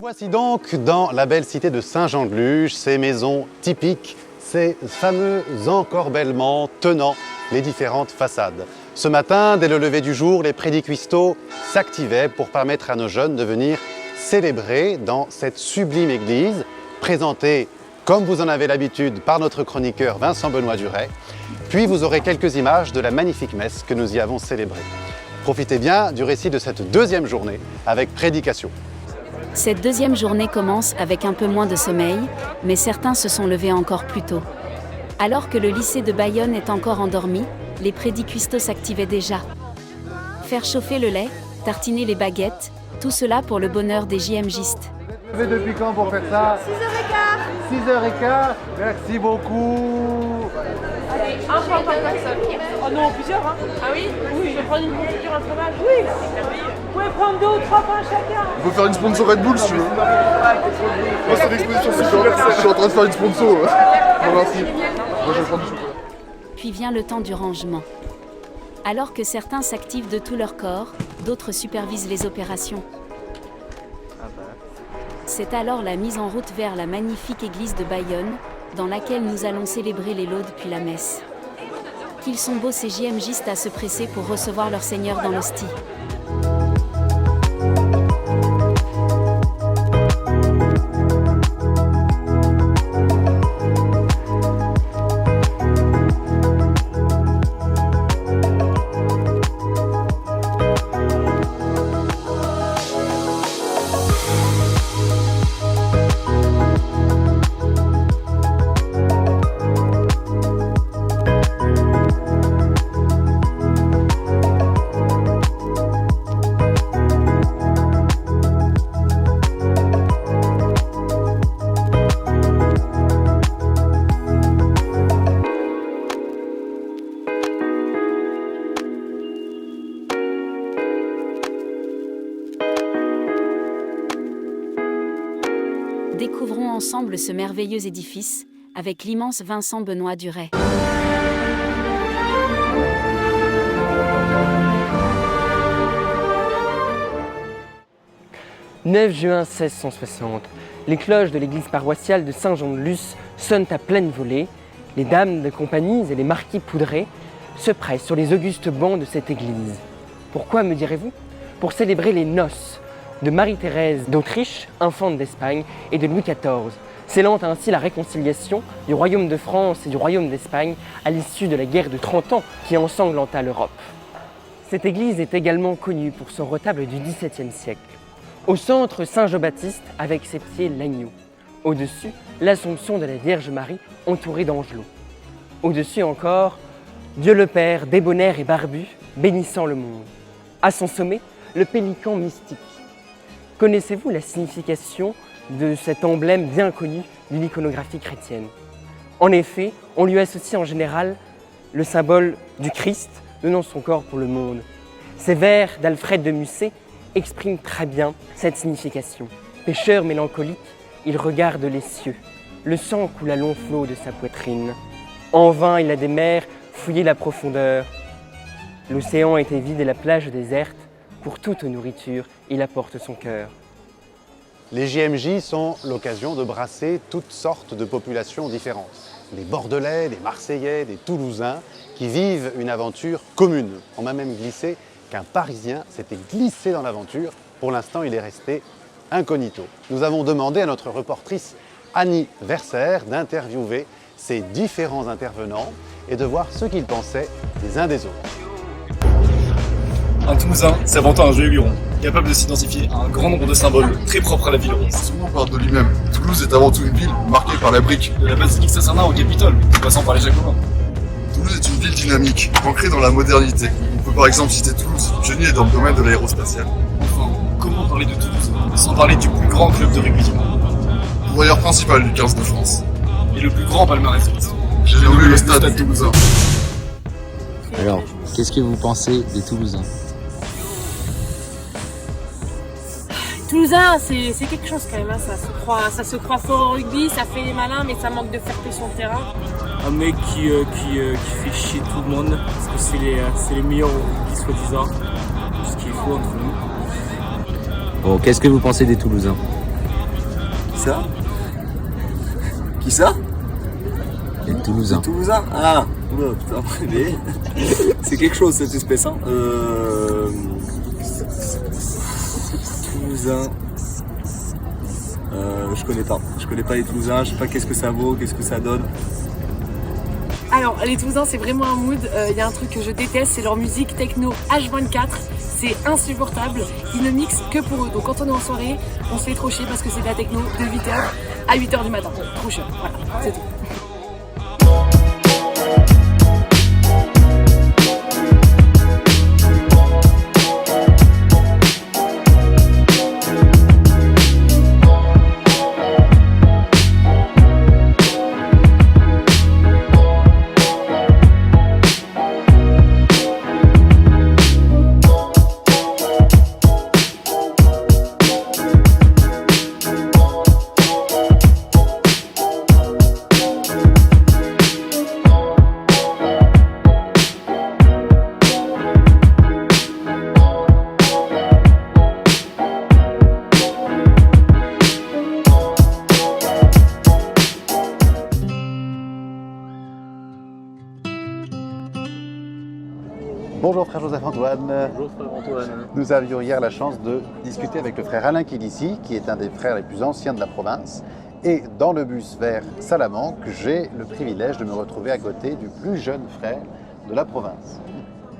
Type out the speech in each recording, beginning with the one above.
voici donc dans la belle cité de Saint-Jean-de-Luz, ces maisons typiques, ces fameux encorbellements tenant les différentes façades. Ce matin, dès le lever du jour, les prédicuistos s'activaient pour permettre à nos jeunes de venir célébrer dans cette sublime église, présentée, comme vous en avez l'habitude, par notre chroniqueur Vincent Benoît Duret. Puis vous aurez quelques images de la magnifique messe que nous y avons célébrée. Profitez bien du récit de cette deuxième journée avec prédication. Cette deuxième journée commence avec un peu moins de sommeil, mais certains se sont levés encore plus tôt. Alors que le lycée de Bayonne est encore endormi, les prédicuistos s'activaient déjà. Faire chauffer le lait, tartiner les baguettes, tout cela pour le bonheur des JMJistes. Vous êtes depuis quand pour faire ça? 6h15. 6h15, merci beaucoup. Allez, un pain par personne. Oh non, plusieurs, hein? Ah oui? Oui. Je vais prendre une confiture, un fromage? Oui. Vous pouvez prendre 2 ou 3 pains chacun. On peut faire une sponsor Red Bull si tu veux. Moi c'est l'exposition super. Je suis en train de faire une sponsor. Bon, merci. Moi je vais prendre du chocolat. Puis vient le temps du rangement. Alors que certains s'activent de tout leur corps, d'autres supervisent les opérations. C'est alors la mise en route vers la magnifique église de Bayonne, dans laquelle nous allons célébrer les laudes puis la messe. Qu'ils sont beaux ces JMJistes à se presser pour recevoir leur Seigneur dans l'hostie. Découvrons ensemble ce merveilleux édifice, avec l'immense Vincent Benoît Duret. « 9 juin 1660, les cloches de l'église paroissiale de Saint-Jean-de-Luz sonnent à pleine volée. Les dames de compagnie et les marquis poudrés se pressent sur les augustes bancs de cette église. Pourquoi, me direz-vous? Pour célébrer les noces de Marie-Thérèse d'Autriche, infante d'Espagne, et de Louis XIV, scellant ainsi la réconciliation du royaume de France et du royaume d'Espagne à l'issue de la guerre de 30 ans qui ensanglanta l'Europe. Cette église est également connue pour son retable du XVIIe siècle. Au centre, Saint Jean-Baptiste avec ses pieds l'agneau. Au-dessus, l'Assomption de la Vierge Marie entourée d'angelots. Au-dessus encore, Dieu le Père, débonnaire et barbu, bénissant le monde. À son sommet, le pélican mystique. Connaissez-vous la signification de cet emblème bien connu d'une iconographie chrétienne? En effet, on lui associe en général le symbole du Christ donnant son corps pour le monde. Ces vers d'Alfred de Musset expriment très bien cette signification. Pêcheur mélancolique, il regarde les cieux. Le sang coule à longs flots de sa poitrine. En vain, il a des mers fouillé la profondeur. L'océan était vide et la plage déserte. Pour toute nourriture, il apporte son cœur. Les JMJ sont l'occasion de brasser toutes sortes de populations différentes. Les Bordelais, les Marseillais, les Toulousains qui vivent une aventure commune. On m'a même glissé qu'un Parisien s'était glissé dans l'aventure. Pour l'instant, il est resté incognito. Nous avons demandé à notre reportrice Annie Verser d'interviewer ces différents intervenants et de voir ce qu'ils pensaient les uns des autres. Un Toulousain, c'est avant tout un joyeux luron, capable de s'identifier à un grand nombre de symboles très propres à la ville rose. Souvent on parle de lui-même. Toulouse est avant tout une ville marquée par la brique. De la basilique Saint-Cernin au Capitole, en passant par les Jacobins. Toulouse est une ville dynamique, ancrée dans la modernité. On peut par exemple citer Toulouse, pionnier dans le domaine de l'aérospatiale. Enfin, comment parler de Toulouse sans parler du plus grand club de rugby du monde? Pourvoyeur principal du 15 de France. Et le plus grand palmarès de l'histoire. J'ai nommé le stade toulousain. Alors, qu'est-ce que vous pensez des Toulousains? Toulousain, c'est quelque chose quand même, hein. Ça se croit fort au rugby, ça fait les malins, mais ça manque de fierté sur le terrain. Un mec qui fait chier tout le monde, parce que c'est les meilleurs au rugby soi-disant, ce qui est faux entre nous. Bon, qu'est-ce que vous pensez des Toulousains? Ça? Qui ça? Les Toulousains. Toulousain? Ah, oula, putain, mais c'est quelque chose cette espèce, hein. Toulousain. Je connais pas. Je connais pas les Toulousains, je sais pas qu'est-ce que ça vaut, qu'est-ce que ça donne. Alors, les Toulousains, c'est vraiment un mood. Il y a un truc que je déteste, c'est leur musique techno H24. C'est insupportable. Ils ne mixent que pour eux. Donc, quand on est en soirée, on se fait trop chier parce que c'est de la techno de 8h à 8h du matin. Trop chiant. Voilà, c'est tout. Bonjour frère Joseph-Antoine. Bonjour frère Antoine. Nous avions hier la chance de discuter avec le frère Alain Kilissi, qui est un des frères les plus anciens de la province. Et dans le bus vers Salamanque, j'ai le privilège de me retrouver à côté du plus jeune frère de la province.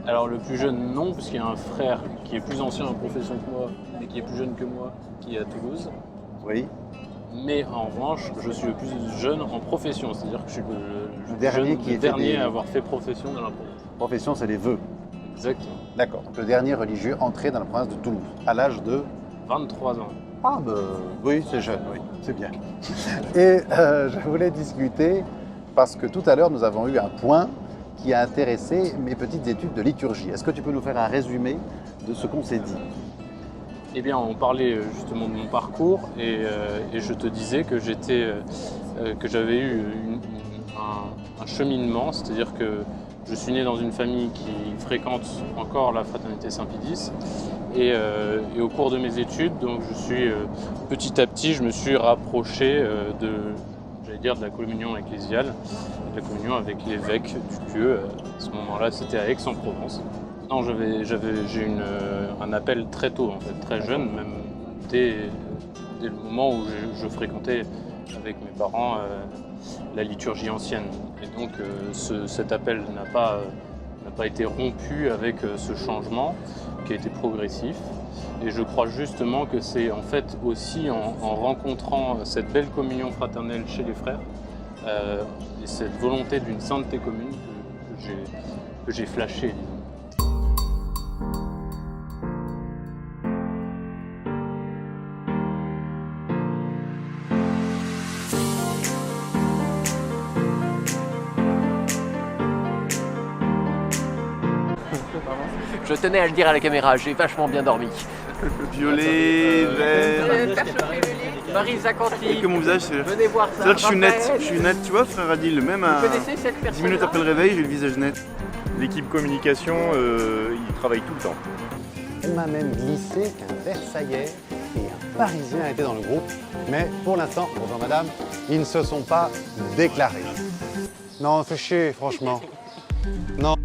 Alors le plus jeune non, puisqu'il y a un frère qui est plus ancien en profession que moi, mais qui est plus jeune que moi, qui est à Toulouse. Oui. Mais en revanche, je suis le plus jeune en profession, c'est-à-dire que je suis le dernier, jeune, le dernier à avoir fait profession dans la province. Profession, c'est les vœux. Exactement. D'accord. Donc le dernier religieux entré dans la province de Toulouse, à l'âge de 23 ans. Ah ben oui, c'est jeune, oui, c'est bien. Et je voulais discuter, parce que tout à l'heure nous avons eu un point qui a intéressé mes petites études de liturgie. Est-ce que tu peux nous faire un résumé de ce qu'on s'est dit? Eh bien, on parlait justement de mon parcours et je te disais que j'avais eu un cheminement, c'est-à-dire que je suis né dans une famille qui fréquente encore la fraternité Saint-Pédis et au cours de mes études, donc petit à petit, je me suis rapproché de la communion ecclésiale, de la communion avec l'évêque du lieu. À ce moment-là, c'était à Aix-en-Provence. Non, j'ai eu un appel très tôt, en fait, très jeune, même dès le moment où je fréquentais avec mes parents la liturgie ancienne. Et donc cet appel n'a pas été rompu avec ce changement qui a été progressif. Et je crois justement que c'est en fait aussi en rencontrant cette belle communion fraternelle chez les frères et cette volonté d'une sainteté commune que j'ai flashé, disons. Je tenais à le dire à la caméra, j'ai vachement bien dormi. Violet, vert. Marie Zacanti. Que mon visage, venez voir ça. C'est là que je suis net, tu vois, frère Adil, même à 10 minutes après le réveil, j'ai le visage net. L'équipe communication, ils travaillent tout le temps. On m'a même glissé qu'un Versaillais et un Parisien étaient dans le groupe, mais pour l'instant, bonjour madame, ils ne se sont pas déclarés. Non, fait chier, franchement. Non.